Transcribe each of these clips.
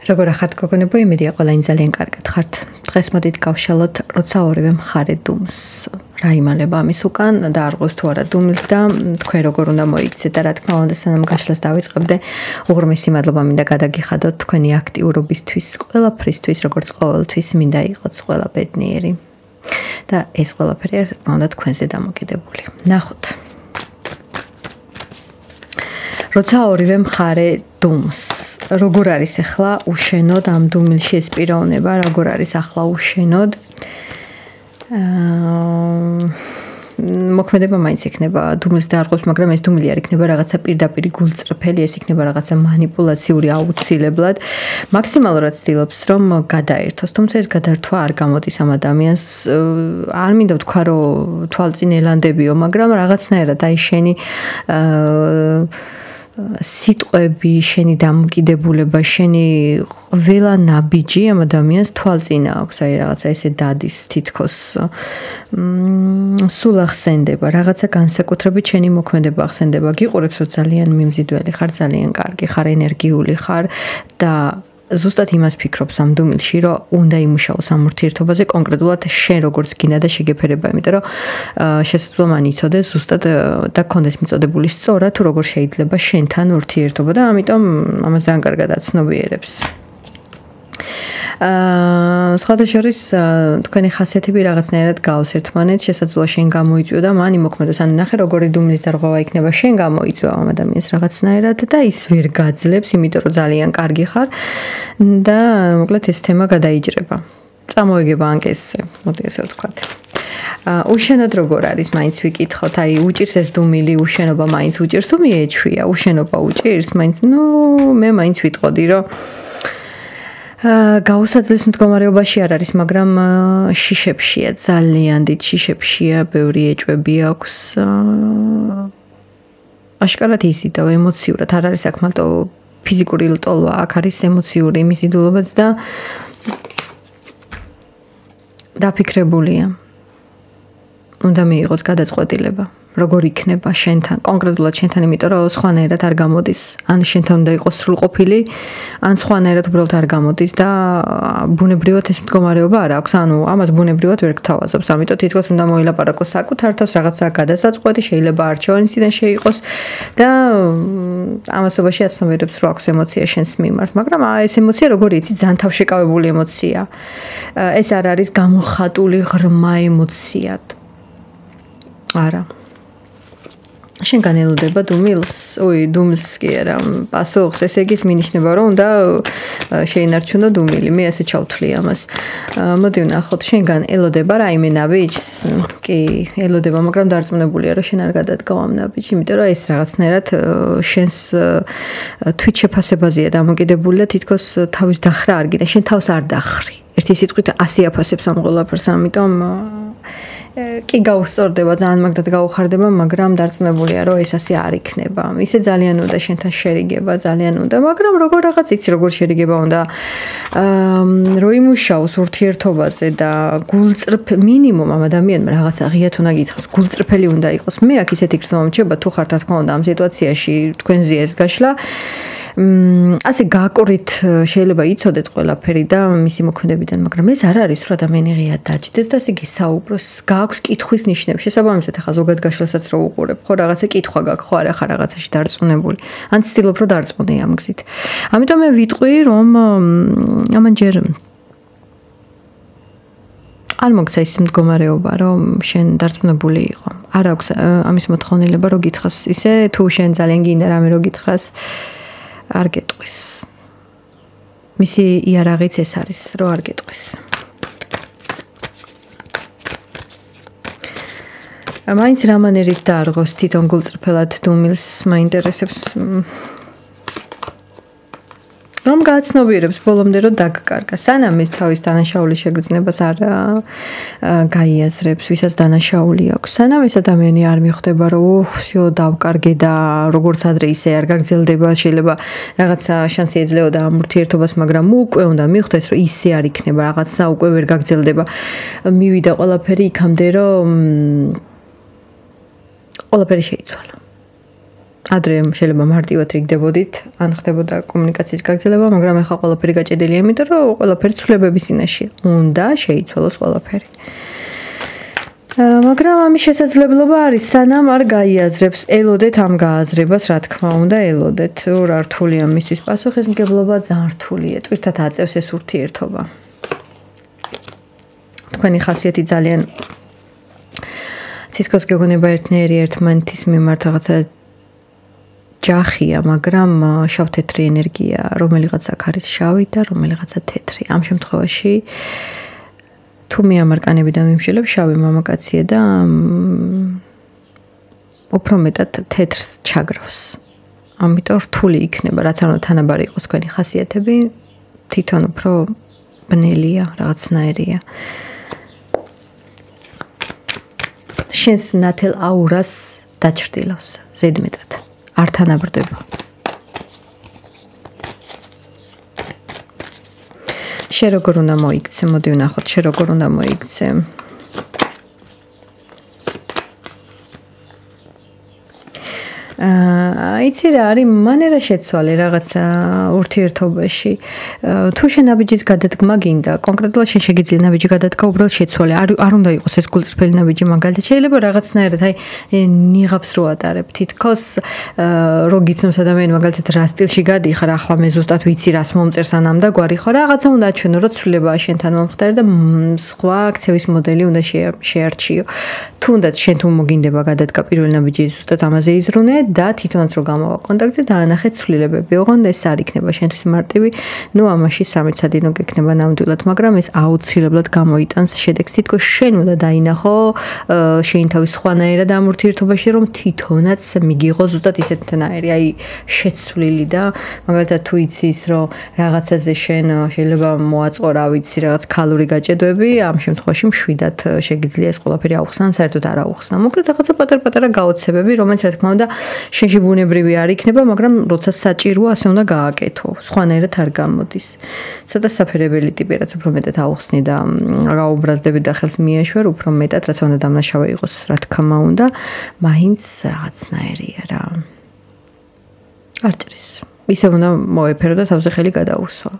როგორ ახართ გოგონებო, იმედია ყველანი ძალიან კარგად ხართ. დღეს მოდით გავშალოთ, როცა ორივე მხარე დუმს. რა იმალება ამის უკან და არღოს თუ არა დუმს და თქვენ როგორ უნდა მოიქცეთ და რა თქმა უნდა სანამ გაშლას დავიწყებდე, უღრმესი მადლობა მინდა გადაგიხადოთ თქვენი აქტიურობისთვის, ყველაფრისთვის, როგორც ყოველთვის მინდა იყოთ ყველა ბედნიერი. და ეს ყველაფერი რა თქმა უნდა თქვენზე დამოკიდებული. ნახოთ. როცა ორივე მხარე დუმს, როგორ არის ახლა უშენოდ ამ დუმილში ეს პიროვნება, როგორ არის ახლა უშენოდ? მოქმედება მაინც იქნება დუმილს დაარღვევს, მაგრამ ეს დუმილი არ იქნება რაღაცა პირდაპირი გულწრფელი, ეს იქნება რაღაცა манипуляციური აუცილებლად. მაქსიმალურად ცდილობს რომ გადაერთოს, თუმცა ეს გადართვა არ გამოდის ამ ადამიანს. არ მინდა ვთქვა რომ თვალწინ ელანდებიო, მაგრამ რაღაცნაირად აი შენი სიტყვები, შენი დამოკიდებულება, შენი ყველა ნაბიჯი ამ ადამიანს თვალწინ აქვს, აი რაღაცა ესე დადის თითქოს სულ ახსენდება, რაღაცა განსაკუთრებით შენი მოქმედება ახსენდება. გიყურებს რომ ძალიან მიმზიდველი ხარ, ძალიან კარგი ხარ, ენერგიული ხარ და ზუსტად იმას ფიქრობს ამ დუმილში, რომ უნდა იმუშაოს ამ ურთიერთობაზე, კონკრეტულად შენ როგორც გინდა და შეგეფერება, იმიტომ რომ შესაძლოა მან იცოდეს ზუსტად და კონდეს მიწოდებული სწორად თუ როგორ შეიძლება შენთან ურთიერთობა და ამიტომ ამას ძალიან კარგად აცნობიერებს. სხვადასხვა თქვენი ხასიათები რაღაცნაირად გავს ერთმანეთს, შესაძლოა შენ გამოიწვიო და მან იმოქმედოს, ან ნახე როგორი დუმილის დარღვევა იქნება, შენ გამოიწვევ ამ ადამიანს რაღაცნაირად და ის ვერ გაძლებს, იმიტომ რომ ძალიან კარგი ხარ და მოკლედ ეს თემა გადაიჭრება. წამოიგება ანკესზე, მოდი ესე ვთქვათ. უშენოდ როგორ არის, მაინც ვიკითხოთ, აი უჭირს ეს დუმილი, უშენობა მაინც უჭირს, თუ მიეჩვია, უშენობა უჭირს, მაინც, მე მაინც ვიტყოდი, რომ გაუსაძლეს მდგომარეობაში არ არის, მაგრამ შიშებშია, ძალიან დიდ შიშებშია, ბევრი ეჭვები აქვს. აშკარად იზიდა ემოციურად, არ არის აქ მარტო ფიზიკური ლტოლვა, აქ არის ემოციური მიზიდულობაც და დაფიქრებულია. უნდა მიიღოს გადაწყვეტილება. როგორ იქნება შენთან, კონკრეტულად შენთან, იმიტომ რომ სხვანაირად არ გამოდის. ან შენთან უნდა იყოს სრულყოფილი, ან სხვანაირად უბრალოდ არ გამოდის და ბუნებრივად ეს მდგომარეობა არ აქვს. ანუ ამას ბუნებრივად ვერ გთავაზობს. ამიტომ თითქოს უნდა მოილაპარაკოს საკუთარ თავს, რაღაცა გადასაწყვეტი, შეიძლება არჩევანისიდან შეიყოს და ამასობაში აცნობიერებს რომ აქვს ემოცია შენს მიმართ, მაგრამ ეს ემოცია როგორი იცი, ძალიან თავშეკავებული ემოცია. ეს არ არის გამოხატული ღრმა ემოცია. არა. შენგან ელოდება დუმილს, დუმს კი არა, პასუხს, ესე იგი მინიშნება რომ უნდა შეინარჩუნო დუმილი, მე ასე ჩავთვლი ამას. მოდი ვნახოთ, შენგან ელოდება რაიმე ნაბიჯს? კი, ელოდება, მაგრამ დარწმუნებულია რომ შენ არ გადადგავ ამ ნაბიჯს, იმიტომ რომ ეს რაღაცნაირად შენს თვითშეფასებაზეა დამოკიდებული და თითქოს თავის დახრა არ გინდა, შენ თავს არ დახრი. ერთი სიტყვით 100 აფასებს ამ ყველაფერს, ამიტომ კი გაუსწორდება, ძალიან მაგრად გაუხარდება, მაგრამ დარწმუნებულია რომ ეს ასე არ იქნება. ისე ძალიან უნდა შენთან შერიგება, ძალიან უნდა, მაგრამ როგორ რაღაც იცი როგორ შერიგება უნდა რომ იმუშაოს ურთიერთობაზე და გულწრფ მინიმუმ ამ ადამიანმა რაღაცა ღიათ უნდა გითხრას, გულწრფელი უნდა იყოს. მე აქ ისეთი გრძნობა მრჩება, თუ ხარ რა თქმა უნდა ამ სიტუაციაში თქვენზე ეს გაშლა ასე გააკორით შეიძლება იცოდეთ ყველაფერი და მისი მოქმედებიდან, მაგრამ ეს არ არის რომ ადამიანი ღიად დაჯდეს და ასე გისაუბროს, გააქვს კითხვის ნიშნები. შესაბამისად ახლა ზოგად გაშლასაც რო უყურებ, ხო რაღაცა კითხვა გაქვს, ხო არა ხარ რაღაცაში დარწმუნებული. ან ცდილობ რომ დარწმუნდე ამ გზით. ამიტომ მე ვიტყვი რომ ამან ჯერ არ მოგცა ის მდგომარეობა, რომ შენ დარწმუნებული იყო. არ აქვს ამის მოთხოვნილება რომ გითხრას ისე, თუ შენ ძალიან გინდა რამე რომ გითხრას არ გეტყვის. მისი იარაღიც ეს არის, რომ არ გეტყვის. მაინც რა მანერით დაარღოს თვითონ გულწრფელად დუმილს მაინტერესებს. რომ გააცნობიერებს ბოლომდე რომ დაგკარგა. სანამ ის თავის დანაშაულის შეგრძნებას არ გაიაზრებს, ვისაც დანაშაული აქვს. სანამ ეს ადამიანი არ მიხვდება რომ დავკარგე და როგორც ადრე ისე არ გაგრძელდება, შეიძლება რაღაცა შანსი ეძლეოდა ამ ურთიერთობას, მაგრამ უკვე უნდა მიხვდეს რომ ისე არ იქნება, რაღაცა უკვე ვერ გაგრძელდება. მივიდა ყველაფერი იქამდე რომ ყველაფერი შეიცვალა. ადრე შეიძლება მარტივად რიგდებოდით, ან ხდებოდა კომუნიკაციის გაგრძელება, მაგრამ ახლა ყველაფერი გაჭედილია, იმიტომ რომ ყველაფერი ცვლილებების წინაშეა. უნდა შეიცვალოს ყველაფერი. მაგრამ ამის შესაძლებლობა არის, სანამ არ გაიაზრებს, ელოდეთ ამ გააზრებას, რა თქმა უნდა, ელოდეთ. რა რთულია მისთვის პასუხისმგებლობა, ძალიან რთულია. ტვირთად აწევს ეს ურთიერთობა. თქვენი ხასიათი ძალიან ცისკოს გეგონება ერთნაირი ერთმანეთის მიმართ რაღაცა ჯახია, მაგრამ შავ-თეთრი ენერგია, რომელიღაც აქ არის შავი და რომელიღაცა თეთრი. ამ შემთხვევაში თუ მე ამარკანები დამიმშილებ, შავი მამაკაცია და უფრო მეტად თეთრს ჩაგრავს. ამიტომ რთული იქნება, რაც არ უნდა თანაბარი იყოს თქვენი ხასიათები, თვითონ უფრო ბნელია, რაღაცნაირია. შენს ნათელ აურას დაჩრდილავს ზედმეტად. არ თანაბრდება. შენ როგორ უნდა მოიქცე, მოდი ვნახოთ, შენ როგორ უნდა მოიქცე. იცი რა არის, მანერა შეცვალე რაღაცა ურთიერთობაში. თუ შენ ნაბიჯის გადადგმა გინდა, კონკრეტულად შენ შეგიძლია ნაბიჯი გადადგა, უბრალოდ შეცვალე. არ უნდა იყოს ეს გულწრფელი ნაბიჯი მაგალითად. შეიძლება რაღაცნაირად ნიღაბს რო ატარებ. თითქოს რო გიცნობს ადამიანი მაგალითად რა სტილში გადიხარ, ახლა მე ზუსტად ვიცი რას მომწერს ან ამდაგვარი ხო, რაღაცა უნდა აჩვენო, რომ ცვლილებაა შენთან მომხდარი და სხვა აქცევის მოდელი უნდა შეარჩიო. თუნდაც შენ თუ მოგინდება გადადგა პირველი ნაბიჯი, ზუსტად ამაზე იზრუნე და თვითონაც რო გამოვა კონტაქტზე დაანახე ცვლილებები. ოღონდ ეს არ იქნება შენთვის მარტივი, ნუ ამაში 3 სადინო გექნება ნამდვილად, მაგრამ ეს აუცილებლად გამოიტანს შედეგს. თითქოს შენ უნდა დაინახო შენი თავის სხვანაირად ამ ურთიერთობაში, რომ თვითონაც მიგიღო ზუსტად ისეთნაირი, შეცვლილი და მაგალითად თუ იცის, რომ რაღაცაზე შენ შეიძლება მოაწყო, რა ვიცი, რაღაც ქალური გაჭედვები, ამ შემთხვევაში მშვიდად შეგიძლია ეს ყველაფერი აუხსნა, საერთოდ არ აუხსნა. მოკლედ რაღაცა პატარ-პატარა გაოცებები, რომელიც რა თქმა უნდა შენში ბუნებრივი არ იქნება, მაგრამ როცა საჭიროა, ასე უნდა გააკეთო. სხვანაირად არ გამოდის. ცოტა საფერებელი ტიპი, რაც უფრო მეტად აუხსნი და გაუბრაზდები და ხელს მიეშვერ, უფრო მეტად, რაც უნდა დამნაშავე იყოს, რა თქმა უნდა, მაინც რაღაცნაირია რა. არ ჭრის. ისე უნდა მოეფერო და თავზე ხელი გადაუსვა.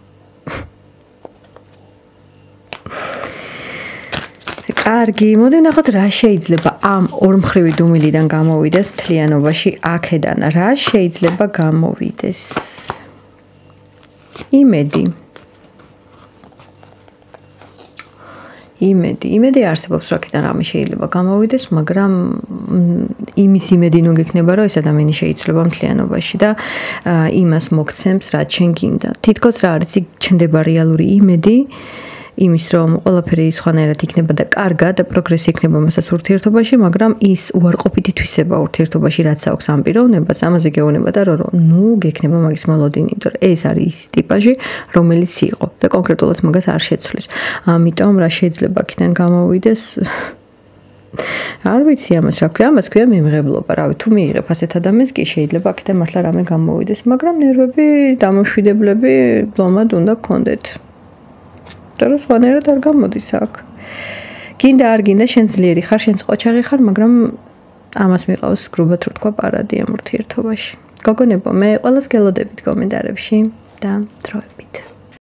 კარგი, მოდი ვნახოთ რა შეიძლება ამ ორმხრივი დუმილიდან გამოვიდეს მთლიანობაში აქედან. რა შეიძლება გამოვიდეს? იმედი არსებობს, რომ აქედან რამე შეიძლება გამოვიდეს, მაგრამ იმის იმედი ნუ გექნება, რომ ეს ადამიანი შეიცვლება მთლიანობაში და იმას მოგცემს, რაც შენ გინდა. თითქოს რა არის ჩნდება რეალური იმედი იმის, რომ ყველაფერი სხვანაირად იქნება და კარგად და პროგრესი იქნება მასაც ურთიერთობაში, მაგრამ ის უარყოფითი თვისება ურთიერთობაში, რაც აქვს ამ პიროვნებას, ამაზე გეუბნება და რომ ნუ გექნება მაგის მოლოდინი, იმიტომ რომ ეს არის ის ტიპაჟი, რომელიც იყო და კონკრეტულად მაგას არ შეცვლის. ამიტომ რა შეიძლება აქედან გამოვიდეს? არ ვიცი ამას რა ქვია, ამას ქვია მემღებლობა, რავი, თუ მიიღებ ასეთ ადამიანს კი შეიძლება აქედან მართლა რამე გამოვიდეს, მაგრამ ნერვები, დამოშვიდებლები ბლომად უნდა გქონდეთ. და რომ სხვანაირად არ გამოდის აქ. გინდა არ გინდა შენ ძლიერი ხარ, შენ ყოჩაღი ხარ, მაგრამ ამას მიყავს გრუბად რო თქვა პარადი ამ ურთიერთობაში. გოგონებო, მე ყველას გელოდებით კომენტარებში და დროებით.